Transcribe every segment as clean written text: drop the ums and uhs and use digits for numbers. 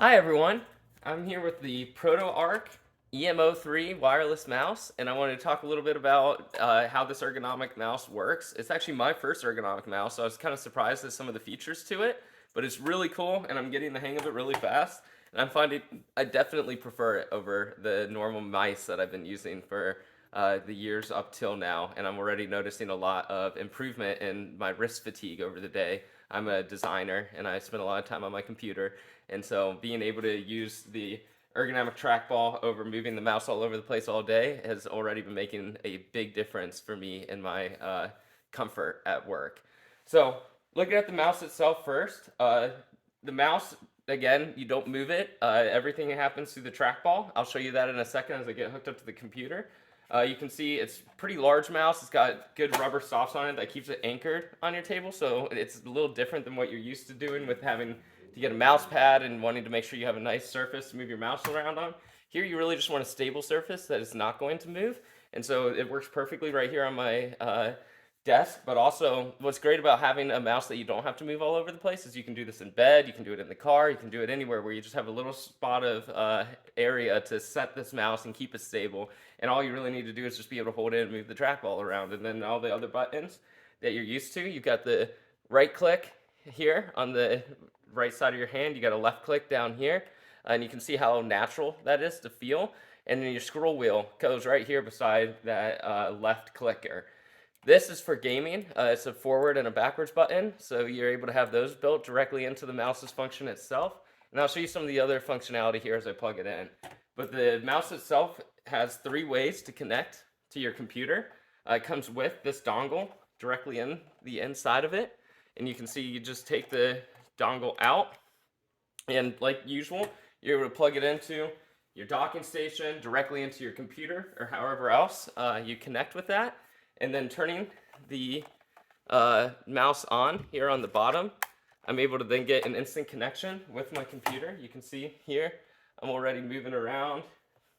Hi everyone, I'm here with the ProtoArc EM03 wireless mouse, and I wanted to talk a little bit about how this ergonomic mouse works. It's actually my first ergonomic mouse, so I was kind of surprised at some of the features to it, but it's really cool, and I'm getting the hang of it really fast. And I'm finding I definitely prefer it over the normal mice that I've been using for the years up till now, and I'm already noticing a lot of improvement in my wrist fatigue over the day. I'm a designer, and I spend a lot of time on my computer, and so being able to use the ergonomic trackball over moving the mouse all over the place all day has already been making a big difference for me in my comfort at work. So looking at the mouse itself first, the mouse, again, you don't move it. Everything happens through the trackball. I'll show you that in a second as I get hooked up to the computer. You can see it's a pretty large mouse. It's got good rubber softs on it that keeps it anchored on your table, so it's a little different than what you're used to doing with having to get a mouse pad and wanting to make sure you have a nice surface to move your mouse around on. Here you really just want a stable surface that is not going to move, and so it works perfectly right here on my desk. But also what's great about having a mouse that you don't have to move all over the place is you can do this in bed, you can do it in the car, you can do it anywhere where you just have a little spot of area to set this mouse and keep it stable, and all you really need to do is just be able to hold it and move the trackball around. And then all the other buttons that you're used to, you've got the right click here on the right side of your hand, you got a left click down here, and you can see how natural that is to feel. And then your scroll wheel goes right here beside that left clicker. This is for gaming. It's a forward and a backwards button, so you're able to have those built directly into the mouse's function itself. And I'll show you some of the other functionality here as I plug it in. But the mouse itself has 3 ways to connect to your computer. It comes with this dongle directly in the inside of it. And you can see you just take the dongle out, and like usual, you're able to plug it into your docking station, directly into your computer, or however else you connect with that. And then turning the mouse on here on the bottom, I'm able to then get an instant connection with my computer. You can see here, I'm already moving around,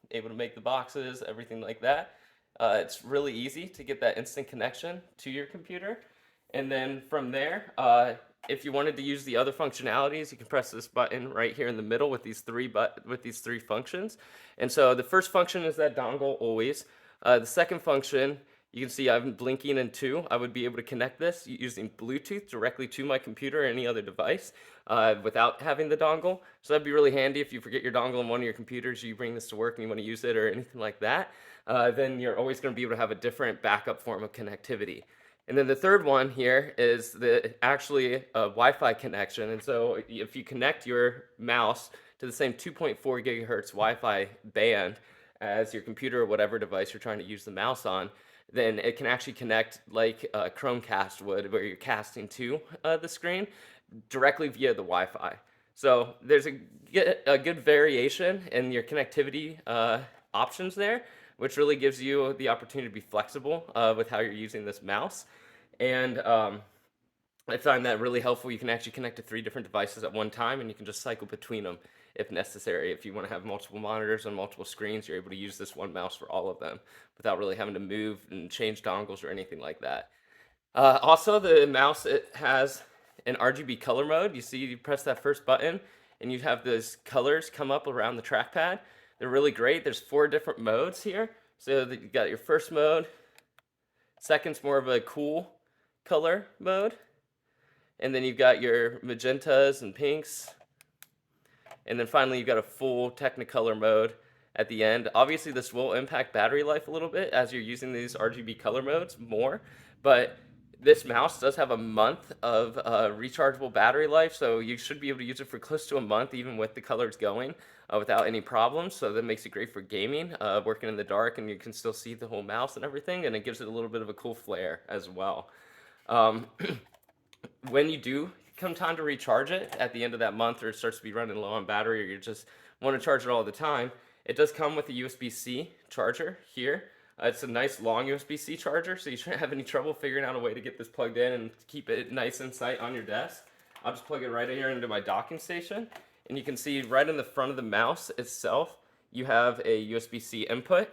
able to make the boxes, everything like that. It's really easy to get that instant connection to your computer. And then from there, if you wanted to use the other functionalities, you can press this button right here in the middle with these three functions. And so the first function is that dongle always. The second function, you can see I'm blinking in 2. I would be able to connect this using Bluetooth directly to my computer or any other device without having the dongle. So that'd be really handy if you forget your dongle on one of your computers, you bring this to work and you want to use it or anything like that. Then you're always going to be able to have a different backup form of connectivity. And then the third one here is actually a Wi-Fi connection. And so if you connect your mouse to the same 2.4 gigahertz Wi-Fi band as your computer or whatever device you're trying to use the mouse on, then it can actually connect like Chromecast would, where you're casting to the screen directly via the Wi-Fi. So there's a good variation in your connectivity options there, which really gives you the opportunity to be flexible with how you're using this mouse. And I find that really helpful. You can actually connect to 3 different devices at one time, and you can just cycle between them if necessary. If you want to have multiple monitors on multiple screens, you're able to use this one mouse for all of them without really having to move and change dongles or anything like that. Also, the mouse, it has an RGB color mode. You see, you press that first button, and you have those colors come up around the trackpad. They're really great. There's 4 different modes here. So you got your first mode, second's more of a cool color mode, and then you've got your magentas and pinks, and then finally you've got a full Technicolor mode at the end. Obviously this will impact battery life a little bit as you're using these RGB color modes more, but this mouse does have a month of rechargeable battery life, so you should be able to use it for close to a month even with the colors going without any problems. So that makes it great for gaming, working in the dark, and you can still see the whole mouse and everything, and it gives it a little bit of a cool flare as well. When you do come time to recharge it at the end of that month, or it starts to be running low on battery, or you just want to charge it all the time, it does come with a USB-C charger here. It's a nice long USB-C charger, so you shouldn't have any trouble figuring out a way to get this plugged in and keep it nice in sight on your desk. I'll just plug it right here into my docking station, and you can see right in the front of the mouse itself, you have a USB-C input,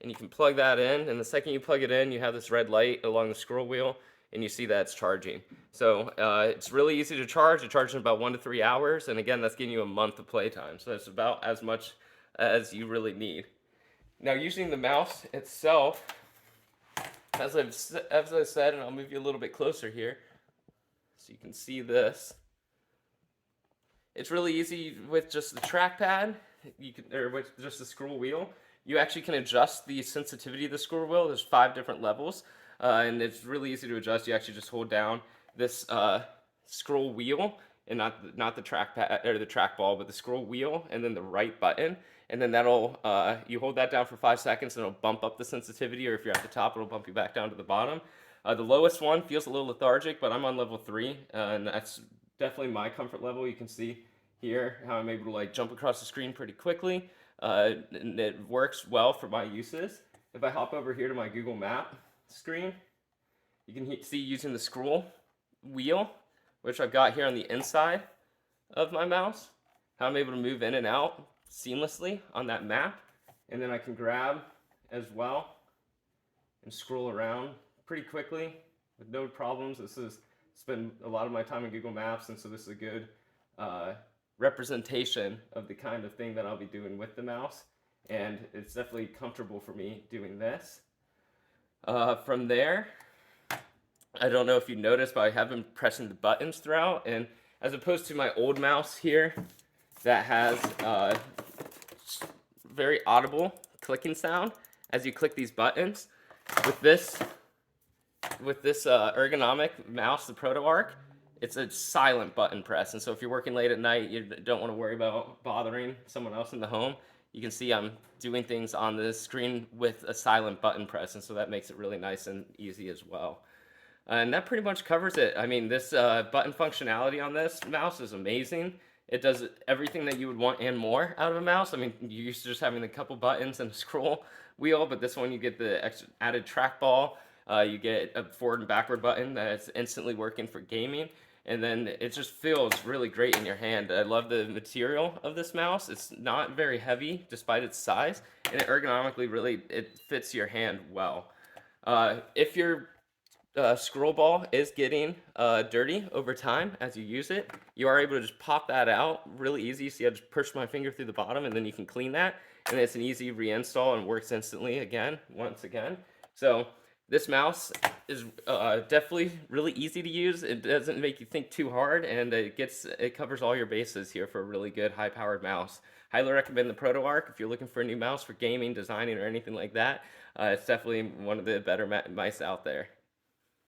and you can plug that in, and the second you plug it in, you have this red light along the scroll wheel, and you see that it's charging. So it's really easy to charge. It charges in about 1 to 3 hours, and again, that's giving you a month of playtime. So that's about as much as you really need. Now, using the mouse itself, as I said, and I'll move you a little bit closer here so you can see this. It's really easy with just the trackpad, or with just the scroll wheel. You actually can adjust the sensitivity of the scroll wheel. There's 5 different levels, and it's really easy to adjust. You actually just hold down this scroll wheel, and not the trackpad or the trackball, but the scroll wheel, and then the right button, and then that'll you hold that down for 5 seconds, and it'll bump up the sensitivity, or if you're at the top, it'll bump you back down to the bottom. The lowest one feels a little lethargic, but I'm on level 3, and that's definitely my comfort level. You can see here how I'm able to like jump across the screen pretty quickly, and it works well for my uses. If I hop over here to my Google Map screen, you can see using the scroll wheel, which I've got here on the inside of my mouse, how I'm able to move in and out seamlessly on that map, and then I can grab as well and scroll around pretty quickly with no problems. Spend a lot of my time in Google Maps, and so this is a good representation of the kind of thing that I'll be doing with the mouse, and it's definitely comfortable for me doing this. From there, I don't know if you noticed, but I have been pressing the buttons throughout, and as opposed to my old mouse here that has very audible clicking sound as you click these buttons, with this ergonomic mouse, the ProtoArc, it's a silent button press, and so if you're working late at night, you don't want to worry about bothering someone else in the home. You can see I'm doing things on the screen with a silent button press, and so that makes it really nice and easy as well. And that pretty much covers it. I mean, this button functionality on this mouse is amazing. It does everything that you would want and more out of a mouse. I mean, you're used to just having a couple buttons and a scroll wheel, but this one you get the extra added trackball. You get a forward and backward button that's instantly working for gaming, and then it just feels really great in your hand. I love the material of this mouse. It's not very heavy despite its size, and it ergonomically really it fits your hand well. If your scroll ball is getting dirty over time as you use it, you are able to just pop that out really easy. See, I just push my finger through the bottom, and then you can clean that, and it's an easy reinstall and works instantly once again. So this mouse is definitely really easy to use. It doesn't make you think too hard, and it covers all your bases here for a really good high-powered mouse. Highly recommend the ProtoArc if you're looking for a new mouse for gaming, designing, or anything like that. It's definitely one of the better mice out there.